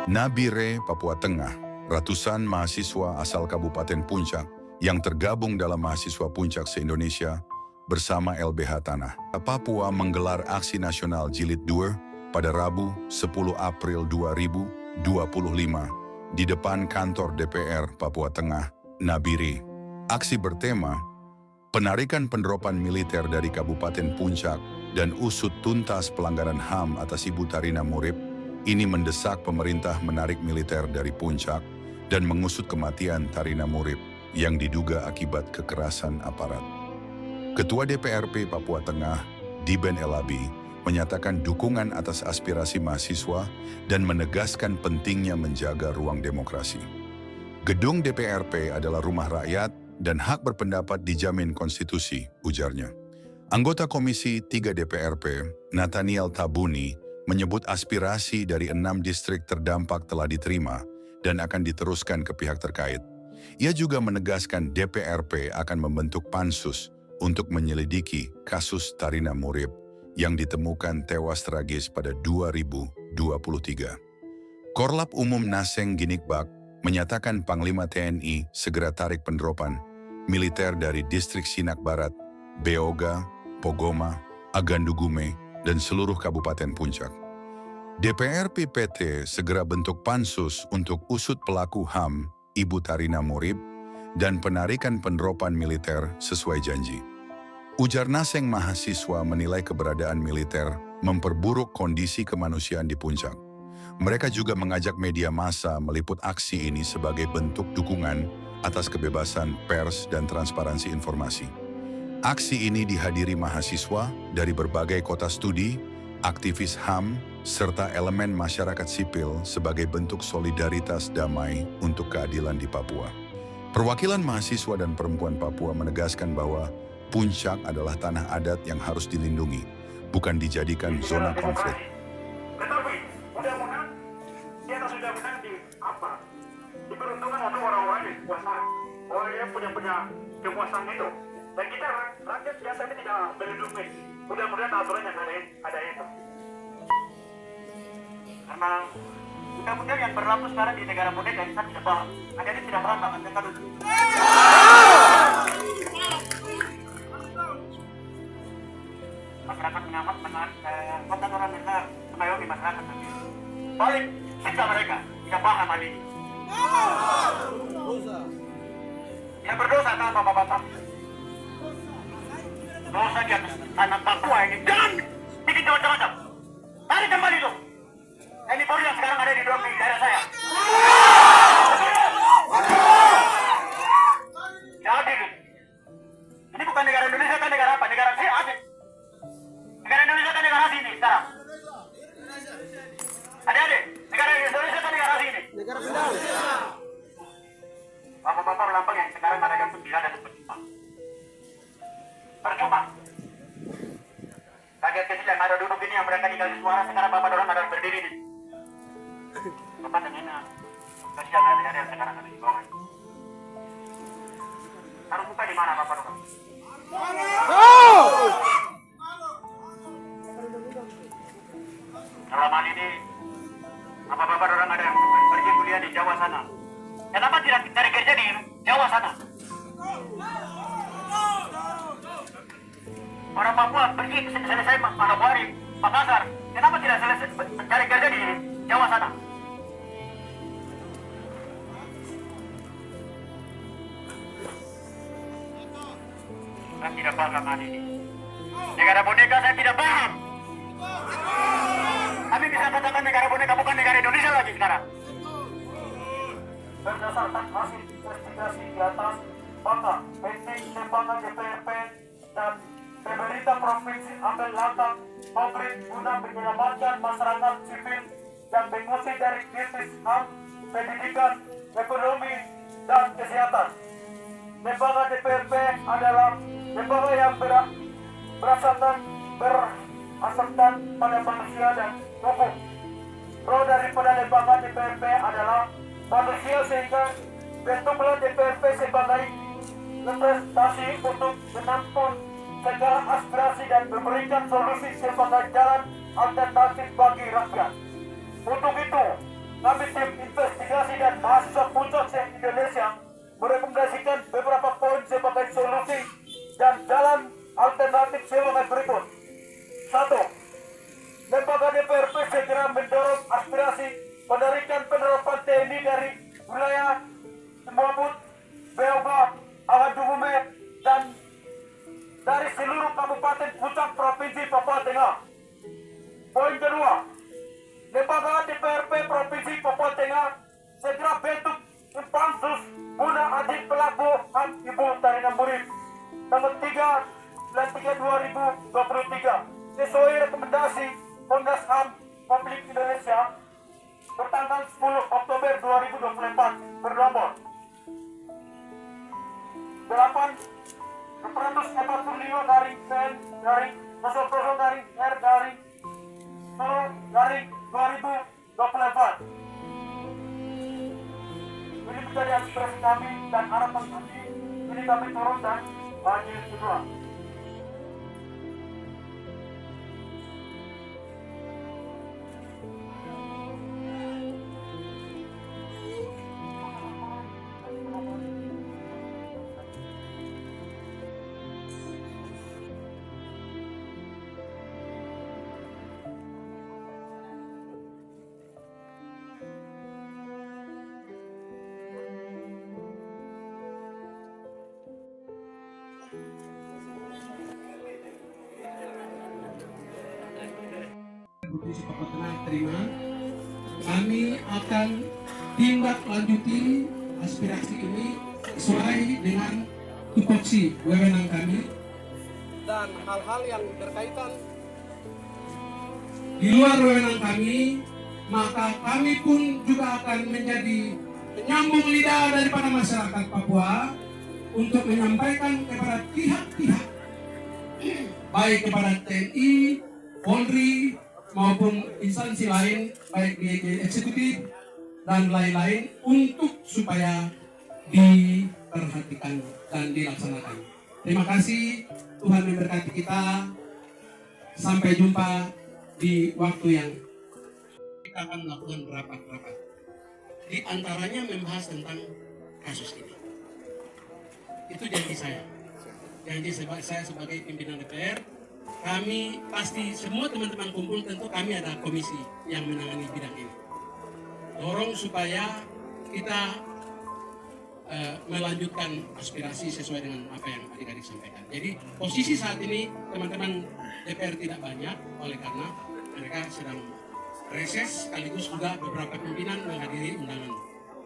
Nabire, Papua Tengah, ratusan mahasiswa asal Kabupaten Puncak yang tergabung dalam Mahasiswa Puncak se-Indonesia bersama LBH Tanah Papua menggelar aksi nasional Jilid 2 pada Rabu 10 April 2025 di depan kantor DPR Papua Tengah, Nabire. Aksi bertema penarikan penderopan militer dari Kabupaten Puncak dan usut tuntas pelanggaran HAM atas Ibu Tarina Murib ini mendesak pemerintah menarik militer dari Puncak dan mengusut kematian Tarina Murib yang diduga akibat kekerasan aparat. Ketua DPRP Papua Tengah, Diben Elabi, menyatakan dukungan atas aspirasi mahasiswa dan menegaskan pentingnya menjaga ruang demokrasi. Gedung DPRP adalah rumah rakyat dan hak berpendapat dijamin konstitusi, ujarnya. Anggota Komisi 3 DPRP, Nathaniel Tabuni, menyebut aspirasi dari 6 distrik terdampak telah diterima dan akan diteruskan ke pihak terkait. Ia juga menegaskan DPRP akan membentuk pansus untuk menyelidiki kasus Tarina Murib yang ditemukan tewas tragis pada 2023. Korlap Umum Naseng Ginikbak menyatakan Panglima TNI segera tarik penderopan militer dari distrik Sinak Barat, Beoga, Pogoma, Agandugume, dan seluruh Kabupaten Puncak. DPRP PT segera bentuk pansus untuk usut pelaku HAM Ibu Tarina Murib dan penarikan penderopan militer sesuai janji. Ujar Naseng mahasiswa menilai keberadaan militer memperburuk kondisi kemanusiaan di Puncak. Mereka juga mengajak media massa meliput aksi ini sebagai bentuk dukungan atas kebebasan pers dan transparansi informasi. Aksi ini dihadiri mahasiswa dari berbagai kota studi, aktivis HAM, serta elemen masyarakat sipil sebagai bentuk solidaritas damai untuk keadilan di Papua. Perwakilan mahasiswa dan perempuan Papua menegaskan bahwa Puncak adalah tanah adat yang harus dilindungi, bukan dijadikan zona konflik. Tetapi, mudah-mudahan kita sudah menang di apa? Di peruntungan atau orang-orang yang kuasa, orang yang punya kekuasaan itu. Dan kita rakyat biasa ini tidak melindungi. Mudah-mudahan aturan yang ada itu. Karena undang-undang yang berlaku sekarang di negara modern dan tidak paham. Ada ini tidak paham banget mereka dulu. Masyarakat mengamat konten orang mereka mengayomi masyarakat nanti. Balik siksa mereka tidak paham hal ini. Yang berdosa tanpa bapak-bapak. Dosa di atas tanah Papua ini. Jangan bikin macam-macam. Tarik kembali itu. Ini Polri yang sekarang ada di daerah saya. Jadi, ini bukan negara Indonesia, kan negara apa? Negara Aceh. Negara Indonesia kan negara sini sekarang. Adik-adik, negara Indonesia kan negara sini. Negara Bidang. Bapak-bapak Lampang yang sekarang ada yang 9 dan 4. Percuma. Rakyat kecil yang ada duduk ini yang mereka dikasih suara, sekarang bapak dorang ada berdiri nih. Bapak dan Nina, kasihan ada yang sekarang ada di bawah. Harus buka di mana bapak dorang? Selama ini, bapak-bapak dorang ada yang pergi kuliah di Jawa sana. Kenapa tidak cari kerja di Jawa sana? Orang Papua pergi selesai Manokwari, Makassar. Kenapa tidak selesai cari kerja di Jawa sana? Saya tidak paham hal ini. Negara boneka saya tidak paham. Kami bisa katakan negara boneka bukan negara Indonesia lagi sekarang. Berdasarkan hasil investigasi di atas, maka PT Lembaga DPRP dan pemerintah provinsi ambil langkah konkret guna menyelamatkan masyarakat sipil dan mengusir dari krisis HAM, pendidikan, ekonomi, dan kesehatan. Lembaga DPRP adalah lembaga yang berasaskan pada manusia dan hukum. Pro daripada lembaga DPRP adalah manusia, sehingga bentuklah DPRP sebagai representasi untuk menampung segala aspirasi dan memberikan solusi sebagai jalan alternatif bagi rakyat. Untuk itu, kami tim investigasi dan mahasiswa Puncak se-Indonesia merekomendasikan beberapa poin sebagai solusi dan jalan alternatif sebagai berikut. 1. Lembaga DPRP segera mendorong aspirasi penarikan penerapan TNI dari wilayah Semabut, Beoga, Agadumume, dan dari seluruh Kabupaten Puncak Provinsi Papua Tengah. Poin kedua, lembaga DPRP Provinsi Papua Tengah segera bentuk Pansus guna adil pelaku HAM Ibu Tarina Murid tanggal 3/3/2023 sesuai rekomendasi Komnas HAM Republik Indonesia bertanggal 10 Oktober 2024 bernomor 8/450/R/10/2024. Ini menjadi aspirasi kami dan harapan kami. Ini kami turun dan bagi kedua. Provinsi Papua Tengah terima, kami akan tindak lanjuti aspirasi ini sesuai dengan tupoksi wewenang kami dan hal-hal yang berkaitan di luar wewenang kami, maka kami pun juga akan menjadi penyambung lidah daripada masyarakat Papua untuk menyampaikan kepada pihak-pihak baik kepada TNI, Polri, maupun instansi lain, baik di eksekutif dan lain-lain, untuk supaya diperhatikan dan dilaksanakan. Terima kasih, Tuhan memberkati kita. Sampai jumpa di waktu yang kita akan melakukan rapat-rapat. Di antaranya membahas tentang kasus ini. Itu janji saya. Janji saya sebagai pimpinan DPR. Kami pasti semua teman-teman kumpul, tentu kami ada komisi yang menangani bidang ini. Dorong supaya kita melanjutkan aspirasi sesuai dengan apa yang adik-adik sampaikan. Jadi posisi saat ini teman-teman DPR tidak banyak, oleh karena mereka sedang reses, sekaligus juga beberapa pimpinan menghadiri undangan.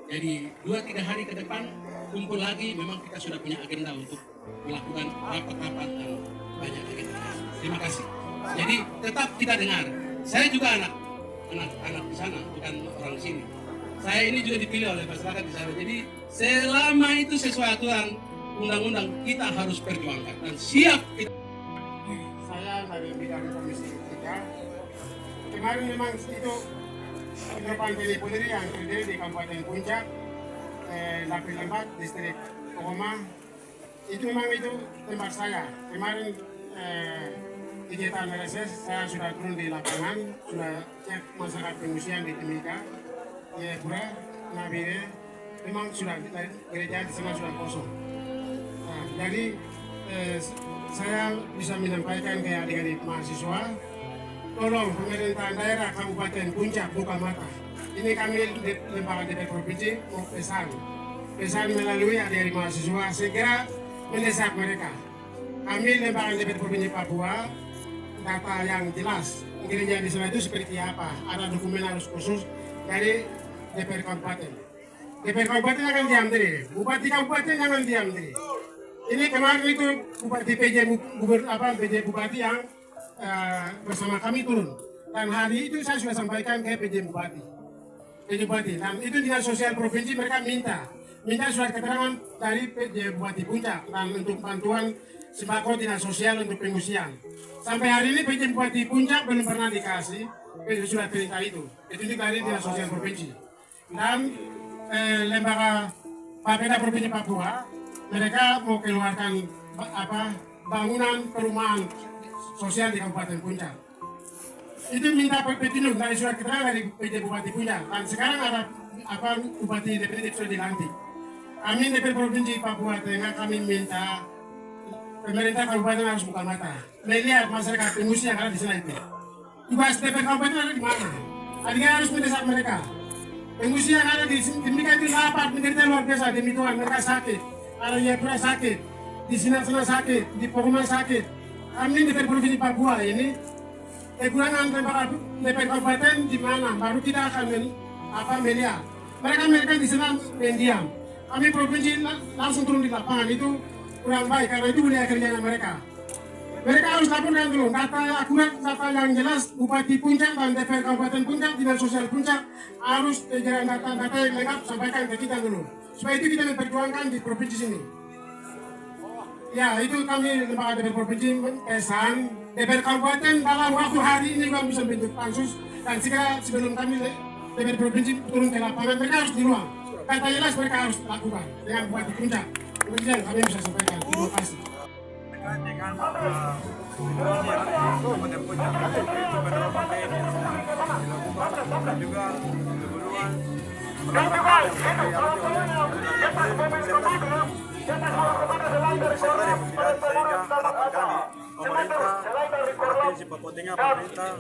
Jadi 2-3 hari ke depan kumpul lagi, memang kita sudah punya agenda untuk melakukan rapat-rapat dan banyak agenda. Terima kasih. Jadi tetap kita dengar. Saya juga anak di sana, bukan orang di sini. Saya ini juga dipilih oleh masyarakat di sana. Jadi selama itu sesuai aturan undang-undang, kita harus perjuangkan dan siap kita. Saya dari bidang komisi 3. Kemarin memang itu penerapan telepon yang terjadi di Kabupaten Puncak, Lapis Lembat, distrik Kokoma. Itu memang itu tempat saya. Kemarin kegiatan reses, saya sudah turun di lapangan, sudah cek masyarakat pengungsian di Timika, Jayapura, Nabire, memang sudah gereja di sana sudah kosong. Nah, jadi saya bisa menyampaikan ke adik-adik mahasiswa, tolong pemerintahan daerah Kabupaten Puncak buka mata. Ini kami lembaga DPR Provinsi mau pesan melalui adik-adik mahasiswa segera mendesak mereka. Kami lembaga DPR Provinsi Papua, data yang jelas gereja di sana itu seperti apa, ada dokumen harus khusus dari DPR Kabupaten. DPR Kabupaten akan diam diri, Bupati Kabupaten jangan diam diri. Ini kemarin itu Bupati PJ Bupati yang bersama kami turun, dan hari itu saya sudah sampaikan ke PJ Bupati, dan itu dinas sosial provinsi mereka minta surat keterangan dari PJ Bupati Puncak dan untuk bantuan sembako dinas sosial untuk pengungsian. Sampai hari ini PJ Bupati Puncak belum pernah dikasih surat perintah itu dari dinas sosial provinsi. Dan lembaga Bapeda Provinsi Papua, mereka mau keluarkan bangunan perumahan sosial di Kabupaten Puncak. itu minta petunjuk dari surat keterangan dari PJ Bupati Puncak. Dan sekarang ada Bupati definitif sudah dilantik. Kami DPR Provinsi Papua Tengah kami minta pemerintah kabupaten harus buka mata, melihat masyarakat pengungsi yang ada di sana itu. Tugas DPR kabupaten ada di mana? Adanya harus mendesak mereka. Pengungsi yang ada di Timika itu dapat menderita luar biasa demi Tuhan. Mereka sakit, ada Jayapura sakit, di sana sakit, di Pokoman sakit. Kami DPR Provinsi Papua ini kekurangan DPR kabupaten di mana? Baru kita akan melihat. Mereka di sana mendiam. Kami provinsi langsung turun di lapangan itu kurang baik karena itu wilayah kerjanya mereka. Mereka harus laporkan dulu data akurat, data yang jelas. Bupati Puncak dan DPR Kabupaten Puncak, Dinas Sosial Puncak harus jalan data yang lengkap sampaikan ke kita dulu. Supaya itu kita memperjuangkan di provinsi sini. Ya itu kami lembaga DPR Provinsi pesan DPR Kabupaten dalam waktu hari ini kami bisa bentuk pansus dan segera sebelum kami DPR Provinsi turun ke lapangan mereka harus di ruang. Kata jelas mereka harus lakukan dengan Bupati Puncak. Kemudian kami bisa sampaikan. Terima kasih. Dengan situasi yang ada di Kabupaten Puncak itu penerapan TNI yang sedang dilakukan dan juga kebutuhan penerapan yang dialami oleh serta yang sehingga harapan kami pemerintah Provinsi Papua Tengah, pemerintah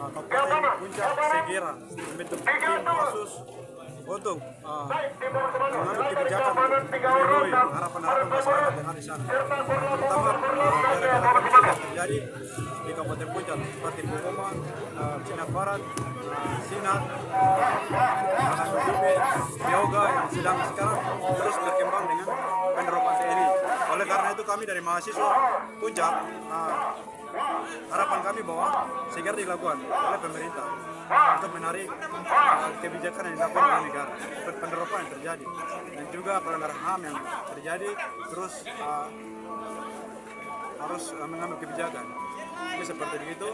Kabupaten Puncak segera membentuk tim khusus untuk mengambil kebijakan memenuhi harapan-harapan masyarakat yang ada di sana. Terutama daerah-daerah kecil yang terjadi di Kabupaten Puncak seperti Pokoman, Cina Barat, Sinat, Sukabumi, Yoga yang sedang sekarang terus berkembang dengan penerapan TNI. Oleh karena itu kami dari mahasiswa Puncak harapan kami bahwa segera dilakukan oleh pemerintah untuk menarik kebijakan yang dilakukan oleh negara, penerapan yang terjadi dan juga pelanggaran HAM yang terjadi terus harus mengambil kebijakan. Jadi seperti begitu